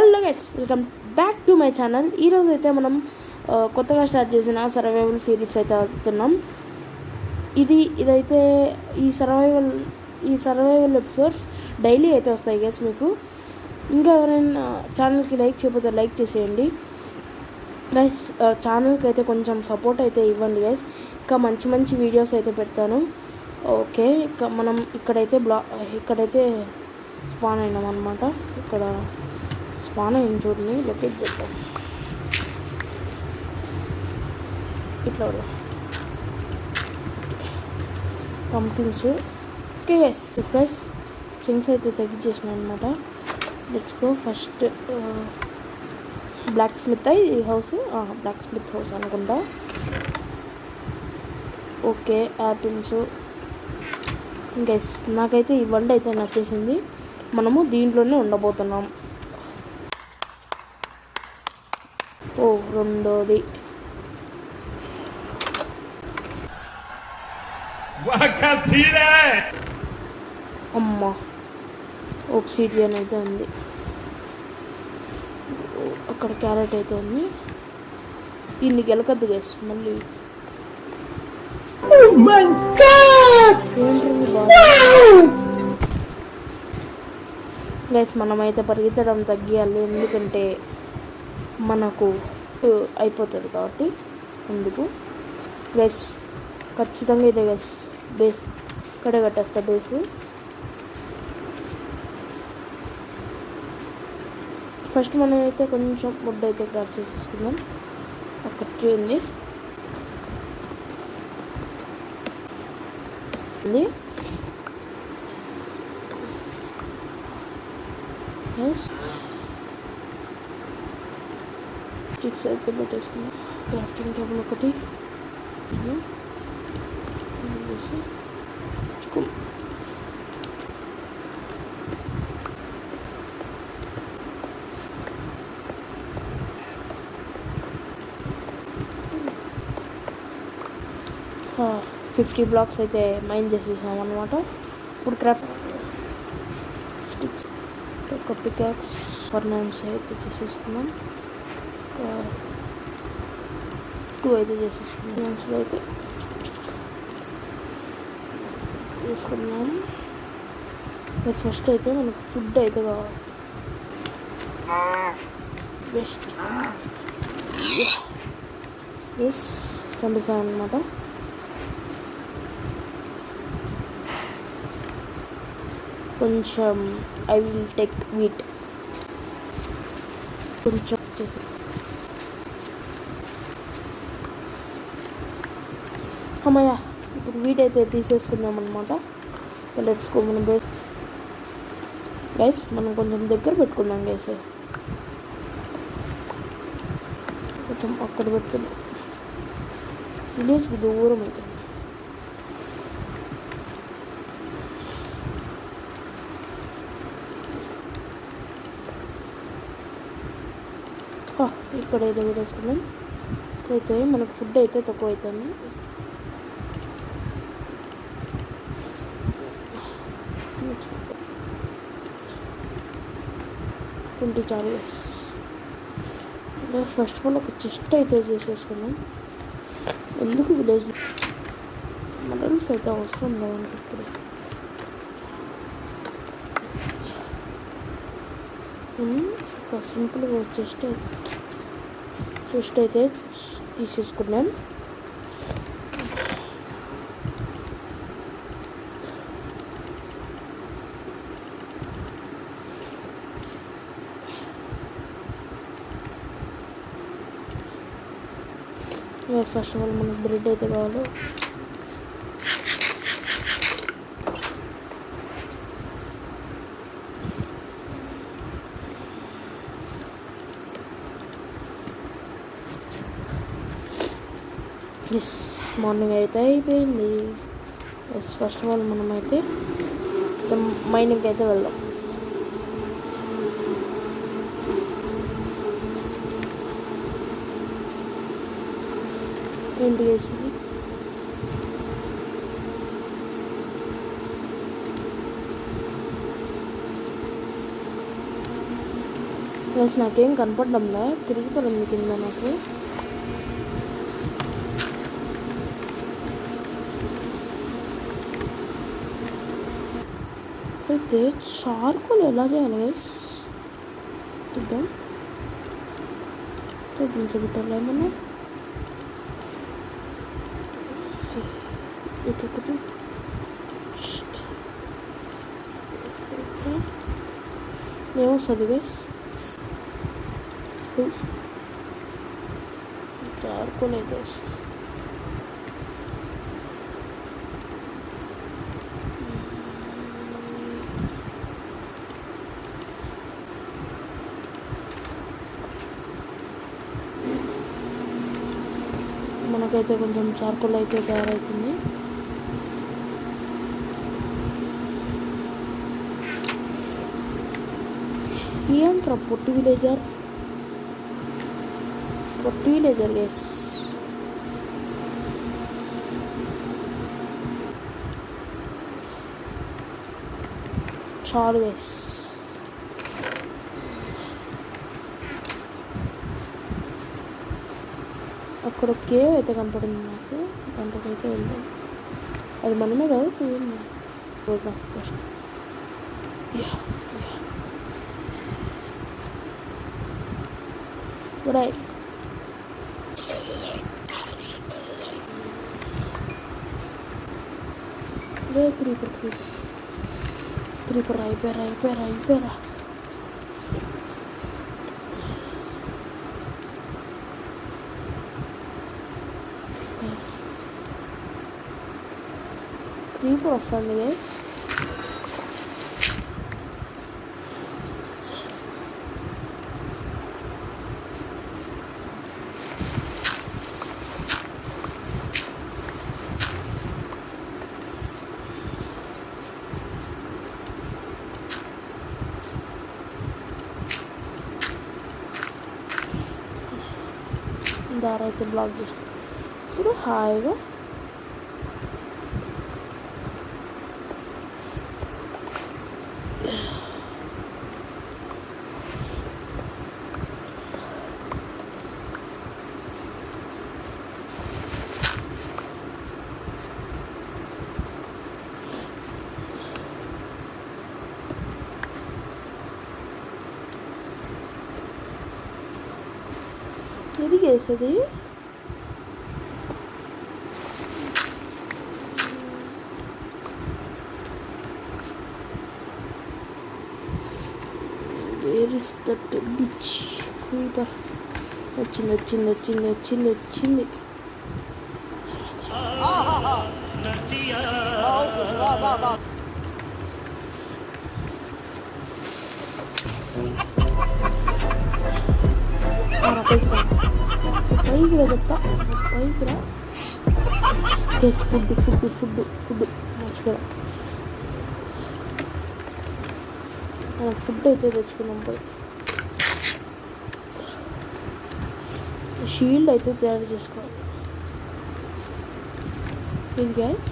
Hello guys, welcome back to my channel. ఈరోజు అయితే మనం కొత్తగా స్టార్ట్ చేసిన సర్వైవల్ సిరీస్ అయితే ఆడుతున్నాం. ఇదైతే ఈ సర్వైవల్ ఎపిసోడ్స్ డైలీ అయితే వస్తాయి గైస్. మీకు ఇంకా ఎవరైనా ఛానల్కి లైక్ చేయకపోతే లైక్ చేసేయండి గైస్. ఛానల్కి అయితే కొంచెం సపోర్ట్ అయితే ఇవ్వండి గైస్. ఇంకా మంచి మంచి వీడియోస్ అయితే పెడతాను. ఓకే, మనం ఇక్కడైతే స్పాన్ అయినాం అనమాట. ఇక్కడ స్పాన్ అయింది చూడండి. లొకేట్ చేద్దాం. ఇట్లా పంకిన్స్. ఓకే గైస్, థింగ్స్ అయితే తగ్గించేసినాయి అనమాట. Let's go. First blacksmith blacksmith house అనుకుంటా. Okay, apples. గైస్, నాకైతే ఈ వరల్డ్ అయితే నచ్చేసింది. మనము దీంట్లోనే ఉండబోతున్నాం. రెండోది అమ్మ ఒబ్సిడియన్ అయితే ఉంది. అక్కడ క్యారెట్ అయితే ఉంది. దీన్ని గెలకద్దు గైస్. మళ్ళీ గైస్, మనమైతే పరిగెత్తడం తగ్గియాలి. ఎందుకంటే మనకు అయిపోతుంది కాబట్టి. అందుకు గైస్ ఖచ్చితంగా ఇదే గైస్ బేస్. ఇక్కడే కట్టేస్తా బేస్. ఫస్ట్ మనం అయితే కొంచెం వుడ్ అయితే క్రాఫ్ట్ చేసేసుకుందాం. ఒక ట్రీ ఉంది. స్టిక్స్ అయితే పెట్టేసుకున్నాం. క్రాఫ్టింగ్ టేబుల్ ఒకటి. 50 బ్లాక్స్ అయితే మైన్ చేసేసాం అనమాట. ఇప్పుడు క్రాఫ్ట్ స్టిక్స్, ఒక పికాక్స్, ఫర్నాన్స్ అయితే చేసేసుకున్నాం. 2 అయితే చేసేసుకున్నాం. అయితే తీసుకున్నాం. ఫస్ట్ అయితే మనకు ఫుడ్ అయితే కావాలి. బెస్ట్ చంపేసాం అనమాట. కొంచెం ఐ విల్ టేక్ వీట్. కొంచెం చేసి అమ్మయ్య. ఇప్పుడు వీట్ అయితే తీసేసుకుందాం అనమాట. Let's go. మనం గైస్ మనం కొంచెం దగ్గర పెట్టుకుందాం గైస్. కొంచెం అక్కడ పెట్టుకుందాం. విలేజ్కి దూరం అయితే ఇక్కడ అయితే పెట్టేసుకున్నాం. అయితే మనకు ఫుడ్ అయితే తక్కువ అవుతుంది. చాలు. ఫస్ట్ ఆఫ్ ఆల్ ఒక చెస్ట్ అయితే చేసేసుకున్నాం. ఎందుకు విలేజ్లో మటన్స్ అయితే అవసరం లేదంటే ఇప్పుడు. ఒక సింపుల్గా చెస్ట్ అయితే తీసేసుకున్నాం. ఫస్ట్ ఆఫ్ ఆల్ మనకు బ్రెడ్ అయితే కావాలి. మార్నింగ్ అయితే అయిపోయింది. ఫస్ట్ ఆఫ్ ఆల్ మనమైతే మైనింగ్కి అయితే వెళ్దాం. ఏంటి వేసింది? ప్లస్ నాకేం కనపడడంలే, తిరిగిపోయింది కింద నాకు. అయితే చార్కోల్ ఎలా చేయాలి గైస్ చూద్దాం. దీంట్లో పెట్టాలి ఏమన్నా ఇదొకటి ఏమొస్తుంది గైస్. చార్కోల్ అయితే వస్తుంది. మనకైతే కొంచెం చార్కోల్ అయితే తయారవుతుంది. ఏంట్రా పొట్టి విలేజర్ గైస్. చాలు గైస్. అక్కడ కేవ్ అయితే కనపడింది నాకు, దాంట్లోకైతే వెళ్దాం. అది మనమే కదా చూడండి. చూద్దాం ఫస్ట్. రైట్ క్రీపర్ అయిపోయారా. క్రీపర్ వస్తుంది గైస్. దారి అయితే బ్లాక్ చేస్తాం. ఇప్పుడు హాయిగా ఎదిగేసేది. Where is that bitch creeper? వచ్చింది. పైకి రా చెప్తా, పైకి రా. ఫుడ్ మర్చిపోయా. ఫుడ్ అయితే తెచ్చుకున్నాం. పోయి షీల్డ్ అయితే తయారు చేసుకోవాలి. ఇది గ్యాస్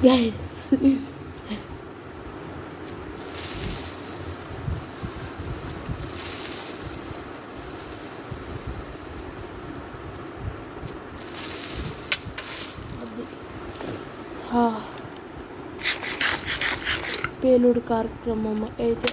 గైస్ పేలుడు కార్యక్రమం అయితే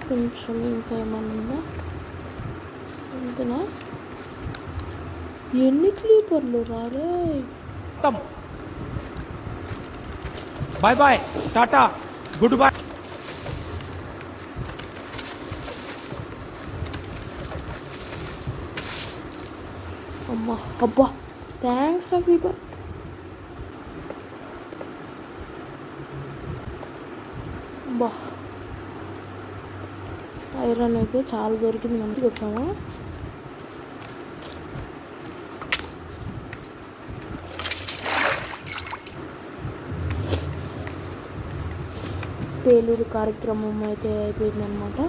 కొంచెం ఇంకా ఏమన్నా అంతేనా ఎన్ని క్లీపర్లు రాలే bye bye tata good bye అమ్మా అబ్బా థ్యాంక్స్ రా క్లీపర్ అబ్బా ఐరన్ అయితే చాలా దొరికింది మనకి వచ్చామా పేలుడు కార్యక్రమం అయితే అయిపోయిందనమాట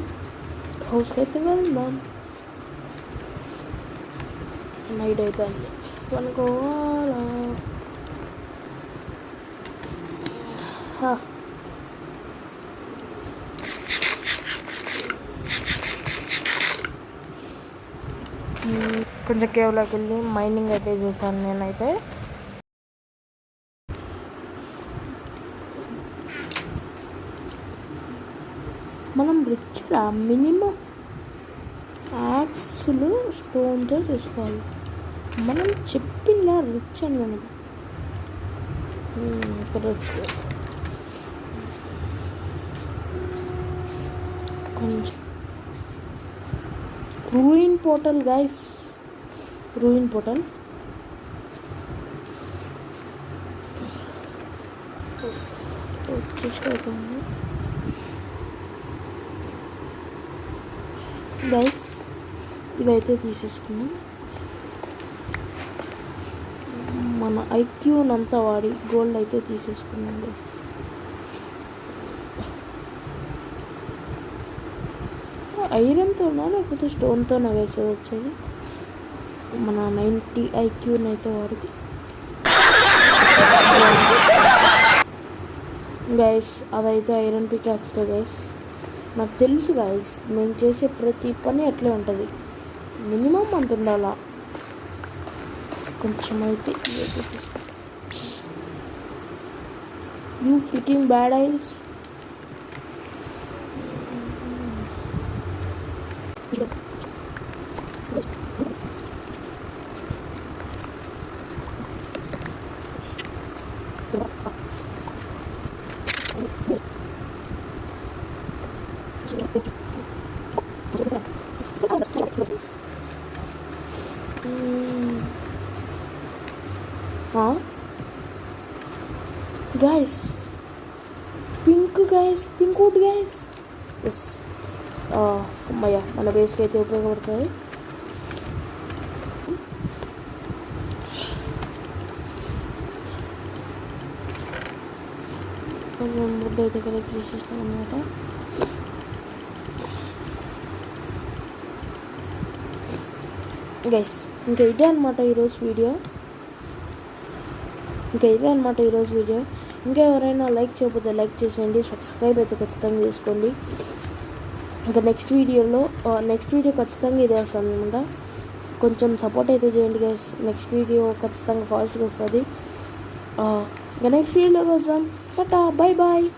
హౌస్కి అయితే వెళ్దాం నైట్ అవుతుంది అనుకోవాలా కొంచెం కేవ్లోకి వెళ్ళి మైనింగ్ అయితే చేశాను నేనైతే మనం రిచ్గా మినిమం యాక్స్లు స్టోన్తో చేసుకోవాలి మనం చెప్పిందా రిచ్ అని మనం రిచ్ కొంచెం ruin portal guys ruin portal వచ్చేసి అవుతుంది గైస్ ఇవైతే తీసేసుకున్నాం మన ఐక్యూనంతా వాడి గోల్డ్ అయితే తీసేసుకున్నాం గైస్ ఐరన్తోనా లేకపోతే స్టోన్తోనా వేసేది వచ్చేది మన 90 ఐక్యూనైతే వాడితే గైస్ అదైతే ఐరన్ పికాక్స్తో గైస్ నాకు తెలుసు గైస్ నేను చేసే ప్రతి పని అట్లే ఉంటుంది మినిమం అంత ఉండాలా కొంచెం అయితే యూ ఫిట్టింగ్ బ్యాడ్ ఐల్స్ guys pink out guys yes అమ్మయ్య మన బేస్కి అయితే ఉపయోగపడుతుంది వుడ్ అయితే కలెక్ట్ చేసేసాం అనమాట గైస్ ఇంకా ఇదే అనమాట ఈరోజు వీడియో ఇంకా ఎవరైనా లైక్ చేయకపోతే లైక్ చేసేయండి సబ్స్క్రైబ్ అయితే ఖచ్చితంగా చేసుకోండి ఇంకా నెక్స్ట్ వీడియో ఖచ్చితంగా ఇదే వస్తుంది అనమాట కొంచెం సపోర్ట్ అయితే చేయండి గైస్ నెక్స్ట్ వీడియో ఖచ్చితంగా ఫాస్ట్గా వస్తుంది ఇంకా నెక్స్ట్ వీడియోలోకి వస్తాం టాటా బాయ్